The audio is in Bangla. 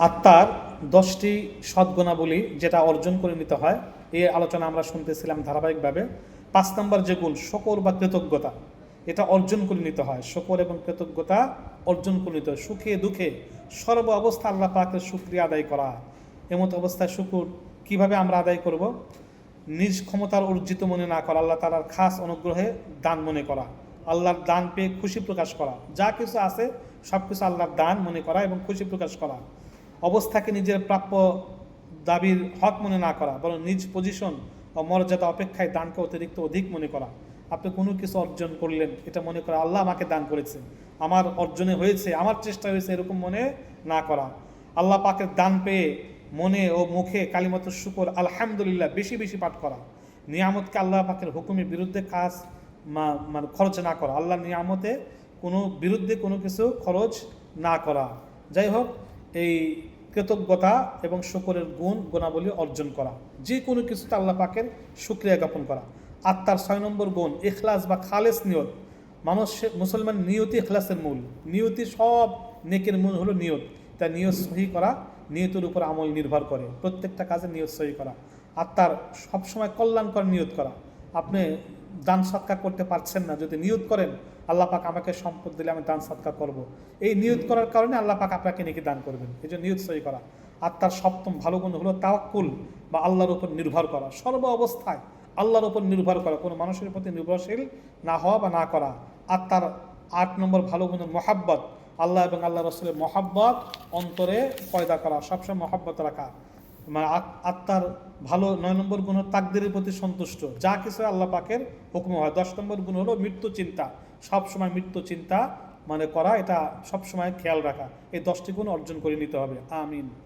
আত্মার 10টি সদ্গুণাবলী যেটা অর্জন করে নিতে হয়, এই আলোচনা আমরা শুনতেছিলাম ধারাবাহিকভাবে। 5 নম্বর যে গুণ, শকর বা কৃতজ্ঞতা, এটা অর্জন করে নিতে হয়। শকর এবং কৃতজ্ঞতা অর্জন করে নিতে হয়। সুখে দুঃখে সর্ব অবস্থা আল্লাহ পাকের শুকরিয়া আদায় করা। এমত অবস্থায় শুকুর কিভাবে আমরা আদায় করব? নিজ ক্ষমতার অর্জিত মনে না করা, আল্লাহ তাআলার খাস অনুগ্রহে দান মনে করা, আল্লাহর দান পেয়ে খুশি প্রকাশ করা, যা কিছু আছে সব কিছু আল্লাহর দান মনে করা এবং খুশি প্রকাশ করা। অবস্থাকে নিজের প্রাপ্য দাবির হক মনে না করা, বরং নিজ পজিশন ও মর্যাদা অপেক্ষায় দানকে অতিরিক্ত অধিক মনে করা। আপনি কোনো কিছু অর্জন করলেন, এটা মনে করা আল্লাহ আমাকে দান করেছে, আমার অর্জনে হয়েছে, আমার চেষ্টা হয়েছে, এরকম মনে না করা। আল্লাহ পাকের দান পেয়ে মনে ও মুখে কালিমাত শুকর আলহামদুলিল্লাহ বেশি বেশি পাঠ করা। নিয়ামতকে আল্লাহ পাকের হুকুমের বিরুদ্ধে কাজ মানে খরচ না করা, আল্লাহ নিয়ামতে কোনো বিরুদ্ধে কোনো কিছু খরচ না করা। যাই হোক, এই কৃতজ্ঞতা এবং শুকরের গুণাবলী অর্জন করা, যে কোনো কিছুতে আল্লাহ পাকের শুকরিয়া জ্ঞাপন করা। আত্মার 6 নম্বর গুণ, ইখলাস বা খালেস নিয়ত। মুসলমান নিয়তি ইখলাসের মূল। নিয়তি সব নেকের মূল হলো নিয়ত। তা নিয়ত সহি করা, নিয়তের উপর আমল নির্ভর করে, প্রত্যেকটা কাজে নিয়ত সহি করা। আত্মার সবসময় কল্যাণকর নিয়ত করা। আপনি দান সৎকার করতে পারছেন না, যদি নিয়ত করেন আল্লাহ পাক আমাকে সম্পদ দিলে আমি দান সৎকার করব, এই নিয়ত করার কারণে আল্লাহ পাক আপনাকে নেকি দান করবেন। এই জন্য নিয়ত সহি করা। আত্মার 7ম ভালো গুণ হলো তাওয়াক্কুল বা আল্লাহর উপর নির্ভর করা। সর্ব অবস্থায় আল্লাহর উপর নির্ভর করা, কোনো মানুষের প্রতি নির্ভরশীল না হওয়া বা না করা। আত্মার 8 নম্বর ভালো গুণ মহাব্বত, আল্লাহ এবং আল্লাহ রসুলের মহাব্বত অন্তরে পয়দা করা, সবসময় মহাব্বত রাখা। মানে আত্মার ভালো 9 নম্বর গুণ হলো তাকদীরের প্রতি সন্তুষ্ট, যা কিছু আল্লাহ পাকের হুকুম হয়। 10 নম্বর গুণ হলো মৃত্যু চিন্তা, সবসময় মৃত্যু চিন্তা মানে করা, এটা সবসময় খেয়াল রাখা। এই 10টি গুণ অর্জন করে নিতে হবে। আমিন।